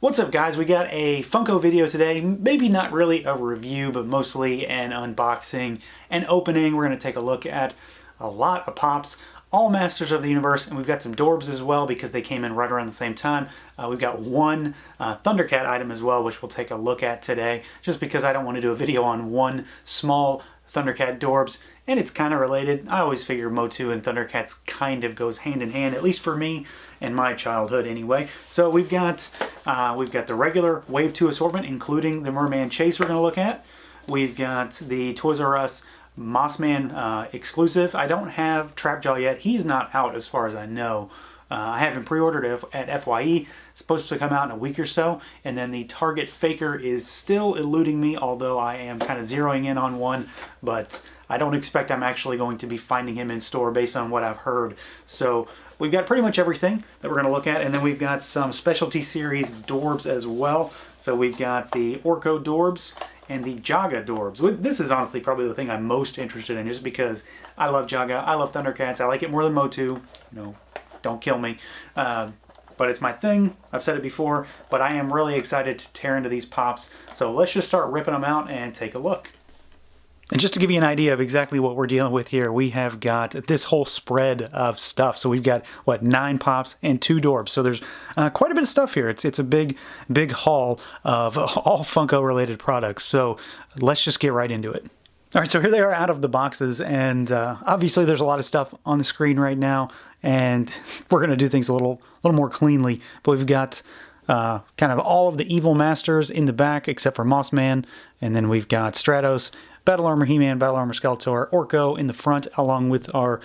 What's up guys, we got a Funko video today, maybe not really a review, but mostly an unboxing and opening. We're going to take a look at a lot of pops, all Masters of the Universe, and we've got some Dorbz as well because they came in right around the same time. We've got one Thundercat item as well, which we'll take a look at today, just because I don't want to do a video on one small Thundercat Dorbz, and it's kind of related. I always figure Motu and Thundercats kind of goes hand in hand, at least for me and my childhood anyway. So we've got the regular Wave 2 assortment, including the Merman Chase we're going to look at. We've got the Toys R Us Masa Man exclusive. I don't have Trapjaw yet. He's not out as far as I know. I haven't pre-ordered at FYE. It's supposed to come out in a week or so. And then the Target Faker is still eluding me, although I am kind of zeroing in on one. But I don't expect I'm actually going to be finding him in store based on what I've heard. So we've got pretty much everything that we're going to look at. And then we've got some specialty series Dorbz as well. So we've got the Orko Dorbz and the Jagger Dorbz. This is honestly probably the thing I'm most interested in, just because I love Jagger, I love Thundercats, I like it more than Motu. Don't kill me. But it's my thing. I've said it before, but I am really excited to tear into these pops. So let's just start ripping them out and take a look. And just to give you an idea of exactly what we're dealing with here, we have got this whole spread of stuff. So we've got, what, 9 pops and 2 Dorbz. So there's quite a bit of stuff here. It's a big haul of all Funko related products. So let's just get right into it. All right, so here they are out of the boxes, and obviously there's a lot of stuff on the screen right now, and we're going to do things a little more cleanly. But we've got kind of all of the evil masters in the back, except for Masa Man, and then we've got Stratos, Battle Armor He-Man, Battle Armor Skeletor, Orko in the front, along with our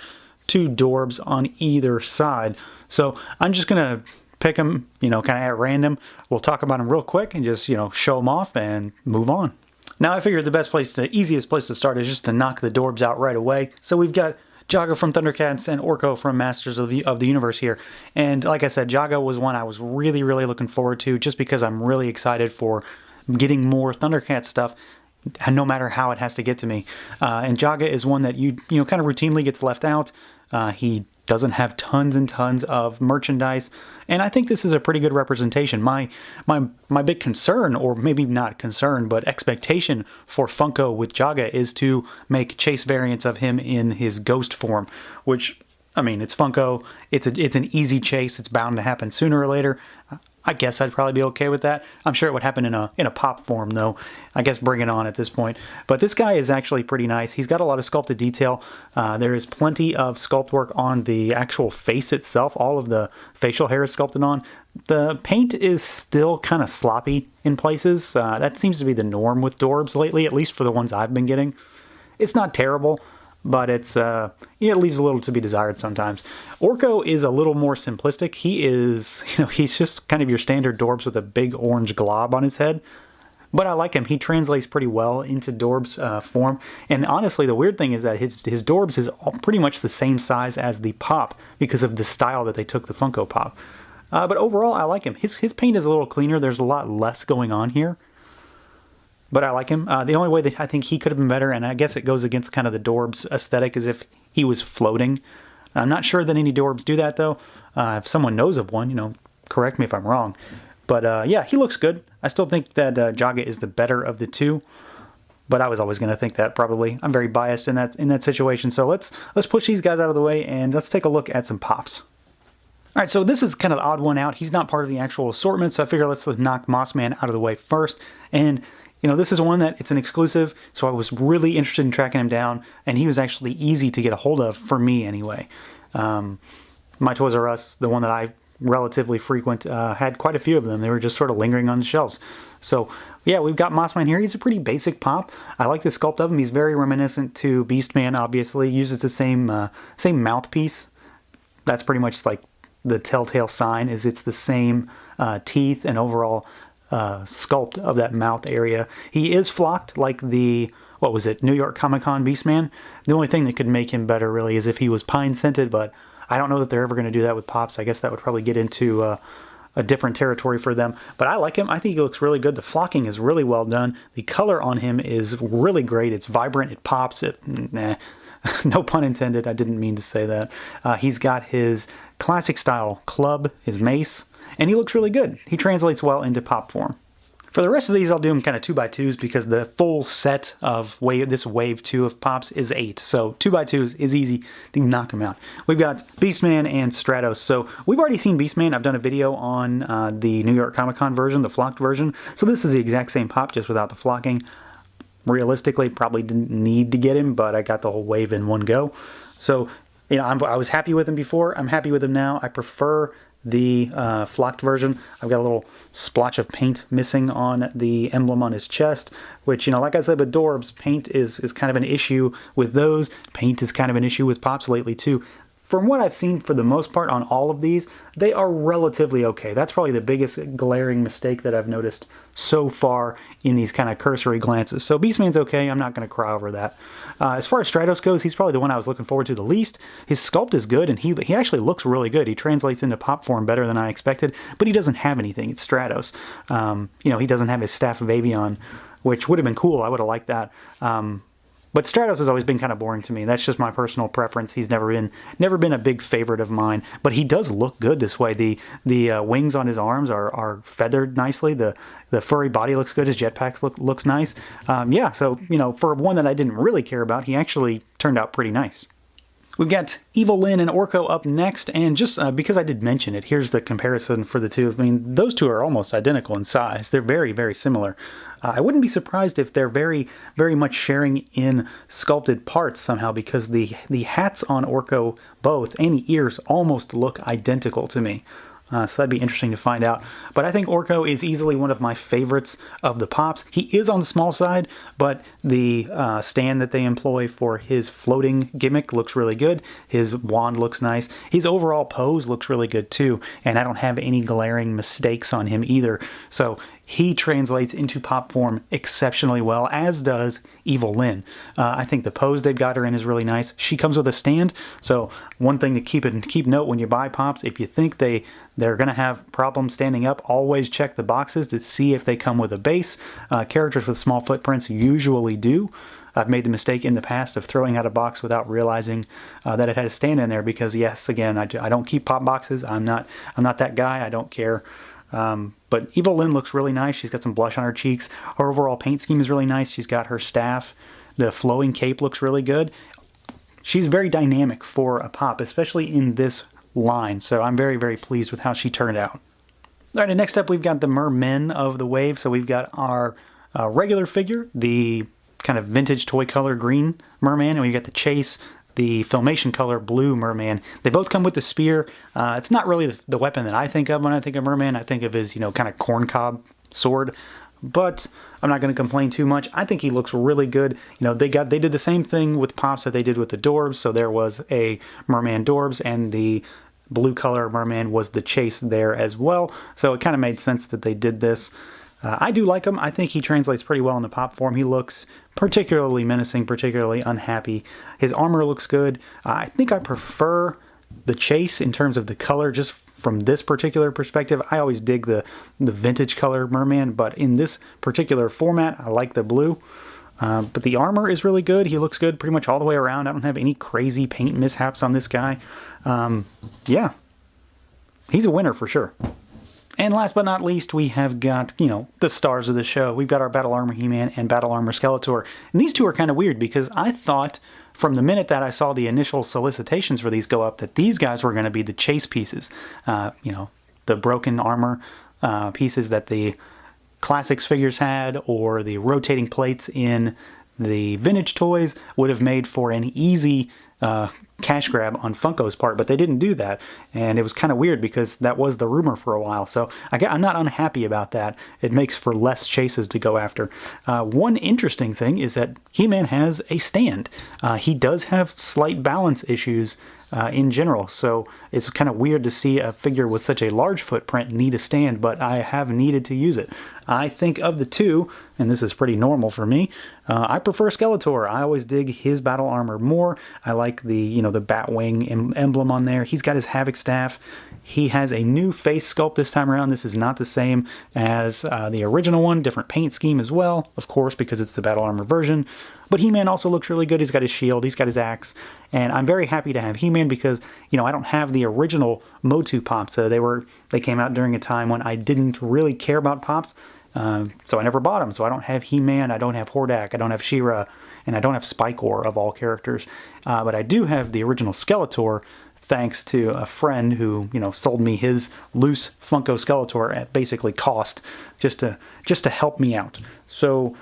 2 Dorbz on either side. So I'm just going to pick them, kind of at random. We'll talk about them real quick and just, show them off and move on. Now I figured the easiest place to start is just to knock the Dorbz out right away. So we've got Jagger from Thundercats and Orko from Masters of the Universe here. And like I said, Jagger was one I was really looking forward to, just because I'm really excited for getting more Thundercat stuff, no matter how it has to get to me. And Jagger is one that you kind of routinely gets left out. He doesn't have tons and tons of merchandise, and I think this is a pretty good representation. My big concern, or maybe not concern, but expectation for Funko with Jagger is to make chase variants of him in his ghost form, which, I mean, it's Funko. It's an easy chase. It's bound to happen sooner or later. I guess I'd probably be okay with that. I'm sure it would happen in a pop form, though. I guess bring it on at this point. But this guy is actually pretty nice. He's got a lot of sculpted detail. There is plenty of sculpt work on the actual face itself. All of the facial hair is sculpted on. The paint is still kind of sloppy in places. That seems to be the norm with Dorbz lately, at least for the ones I've been getting. It's not terrible, but it leaves a little to be desired sometimes. Orko is a little more simplistic. He is, he's just kind of your standard Dorbz with a big orange glob on his head. But I like him. He translates pretty well into Dorbz form. And honestly, the weird thing is that his Dorbz is pretty much the same size as the pop because of the style that they took the Funko Pop. But overall, I like him. His paint is a little cleaner. There's a lot less going on here. But I like him. The only way that I think he could have been better, and I guess it goes against kind of the Dorbz aesthetic, is if he was floating. I'm not sure that any Dorbz do that, though. If someone knows of one, correct me if I'm wrong. But yeah, he looks good. I still think that Jagger is the better of the 2. But I was always going to think that, probably. I'm very biased in that situation. So let's push these guys out of the way, and let's take a look at some pops. All right, so this is kind of the odd one out. He's not part of the actual assortment, so I figure let's knock Masa Man out of the way first. And this is one that it's an exclusive, so I was really interested in tracking him down, and he was actually easy to get a hold of, for me anyway. My Toys R Us, the one that I relatively frequent, had quite a few of them. They were just sort of lingering on the shelves. So yeah, we've got Masa Man here. He's a pretty basic pop. I like the sculpt of him. He's very reminiscent to Beastman, obviously. Uses the same mouthpiece. That's pretty much like the telltale sign, is it's the same teeth and overall sculpt of that mouth area. He is flocked like the, New York Comic Con Beastman. The only thing that could make him better really is if he was pine scented, but I don't know that they're ever going to do that with pops. I guess that would probably get into a different territory for them. But I like him. I think he looks really good. The flocking is really well done. The color on him is really great. It's vibrant. It pops. No pun intended. I didn't mean to say that. He's got his classic style club, his mace, and he looks really good. He translates well into pop form. For the rest of these, I'll do them kind of 2x2s because the full set of this wave 2 of pops is 8. So 2x2s is easy to knock them out. We've got Beastman and Stratos. So we've already seen Beastman. I've done a video on the New York Comic Con version, the flocked version. So this is the exact same pop, just without the flocking. Realistically, probably didn't need to get him, but I got the whole wave in one go. So, you know, I was happy with him before. I'm happy with him now. I prefer the flocked version. I've got a little splotch of paint missing on the emblem on his chest, which, you know, like I said with Dorbz, paint is kind of an issue with those. Paint is kind of an issue with pops lately too. From what I've seen, for the most part, on all of these, they are relatively okay. That's probably the biggest glaring mistake that I've noticed so far in these kind of cursory glances. So Beastman's okay. I'm not going to cry over that. As far as Stratos goes, he's probably the one I was looking forward to the least. His sculpt is good, and he actually looks really good. He translates into pop form better than I expected, but he doesn't have anything. It's Stratos. You know, he doesn't have his Staff of Avion, which would have been cool. I would have liked that. But Stratos has always been kind of boring to me. That's just my personal preference. He's never been a big favorite of mine. But he does look good this way. The wings on his arms are feathered nicely. The furry body looks good. His jetpacks looks nice. Yeah, so, you know, for one that I didn't really care about, he actually turned out pretty nice. We've got Evil Lyn and Orko up next, and just because I did mention it, here's the comparison for the two. I mean, those two are almost identical in size. They're very, very similar. I wouldn't be surprised if they're very, very much sharing in sculpted parts somehow, because the hats on Orko both and the ears almost look identical to me. So that'd be interesting to find out. But I think Orko is easily one of my favorites of the pops. He is on the small side, but the stand that they employ for his floating gimmick looks really good. His wand looks nice. His overall pose looks really good too. And I don't have any glaring mistakes on him either. So he translates into pop form exceptionally well, as does Evil Lyn. I think the pose they've got her in is really nice. She comes with a stand, so one thing to keep note when you buy pops, if you think they're going to have problems standing up, always check the boxes to see if they come with a base. Characters with small footprints usually do. I've made the mistake in the past of throwing out a box without realizing that it had a stand in there, because yes, again, I don't keep pop boxes. I'm not that guy. I don't care. But Evil Lyn looks really nice. She's got some blush on her cheeks. Her overall paint scheme is really nice. She's got her staff. The flowing cape looks really good. She's very dynamic for a pop, especially in this line. So I'm very, very pleased with how she turned out. All right, and next up we've got the Mermen of the wave. So we've got our regular figure, the kind of vintage toy color green Merman, and we've got the Chase, the Filmation color blue Merman. They both come with the spear. It's not really the weapon that I think of when I think of Merman. I think of his, you know, kind of corncob sword. But I'm not going to complain too much. I think he looks really good. You know, they did the same thing with pops that they did with the Dorbz. So there was a Merman Dorbz, and the blue color Merman was the Chase there as well. So it kind of made sense that they did this. I do like him. I think he translates pretty well into pop form. He looks particularly menacing, particularly unhappy. His armor looks good. I think I prefer the Chase in terms of the color, just from this particular perspective. I always dig the vintage color Merman, but in this particular format, I like the blue. But the armor is really good. He looks good pretty much all the way around. I don't have any crazy paint mishaps on this guy. Yeah, he's a winner for sure. And last but not least, we have got, you know, the stars of the show. We've got our Battle Armor He-Man and Battle Armor Skeletor. And these two are kind of weird, because I thought from the minute that I saw the initial solicitations for these go up that these guys were going to be the Chase pieces. You know, the broken armor pieces that the Classics figures had, or the rotating plates in the vintage toys would have made for an easy cash grab on Funko's part, but they didn't do that, and it was kind of weird because that was the rumor for a while. So I'm not unhappy about that. It makes for less chases to go after. One interesting thing is that He-Man has a stand. He does have slight balance issues in general, so it's kind of weird to see a figure with such a large footprint need a stand, but I have needed to use it. I think of the two, and this is pretty normal for me, I prefer Skeletor. I always dig his battle armor more. I like the, you know, the Batwing emblem on there. He's got his Havoc staff. He has a new face sculpt this time around. This is not the same as the original one. Different paint scheme as well, of course, because it's the battle armor version. But He-Man also looks really good. He's got his shield, he's got his axe, and I'm very happy to have He-Man because, you know, I don't have the original Motu Pops. They came out during a time when I didn't really care about Pops, so I never bought them. So I don't have He-Man, I don't have Hordak, I don't have She-Ra, and I don't have Spikor of all characters. But I do have the original Skeletor, thanks to a friend who, you know, sold me his loose Funko Skeletor at basically cost, just to help me out. So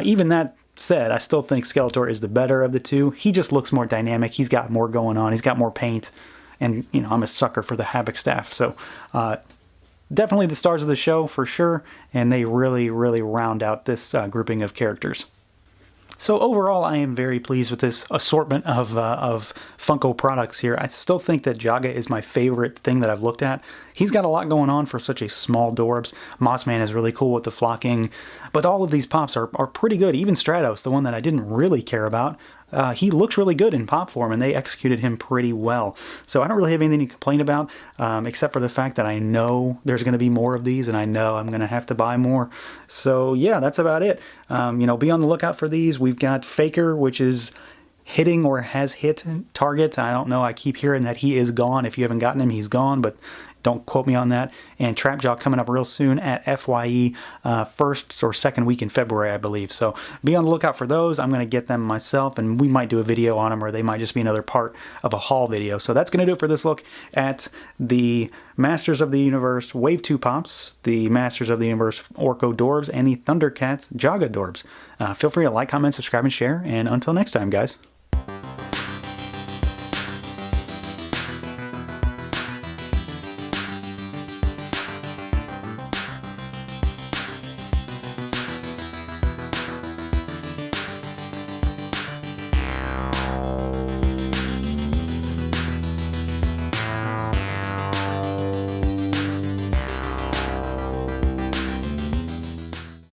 even that said, I still think Skeletor is the better of the two. He just looks more dynamic. He's got more going on. He's got more paint, and you know, I'm a sucker for the Havoc staff. So definitely the stars of the show for sure, and they really round out this grouping of characters. So overall, I am very pleased with this assortment of Funko products here. I still think that Jagger is my favorite thing that I've looked at. He's got a lot going on for such a small Dorbz. Masa Man is really cool with the flocking, but all of these pops are pretty good. Even Stratos, the one that I didn't really care about, he looks really good in pop form, and they executed him pretty well. So I don't really have anything to complain about, except for the fact that I know there's going to be more of these, and I know I'm going to have to buy more. So yeah, that's about it. You know, be on the lookout for these. We've got Faker, which is hitting or has hit targets. I don't know. I keep hearing that he is gone. If you haven't gotten him, he's gone, but don't quote me on that. And Trapjaw coming up real soon at FYE, first or second week in February, I believe. So be on the lookout for those. I'm going to get them myself, and we might do a video on them, or they might just be another part of a haul video. So that's going to do it for this look at the Masters of the Universe Wave 2 Pops, the Masters of the Universe Orko Dorbz, and the Thundercats Jagger Dorbz. Feel free to like, comment, subscribe, and share. And until next time, guys.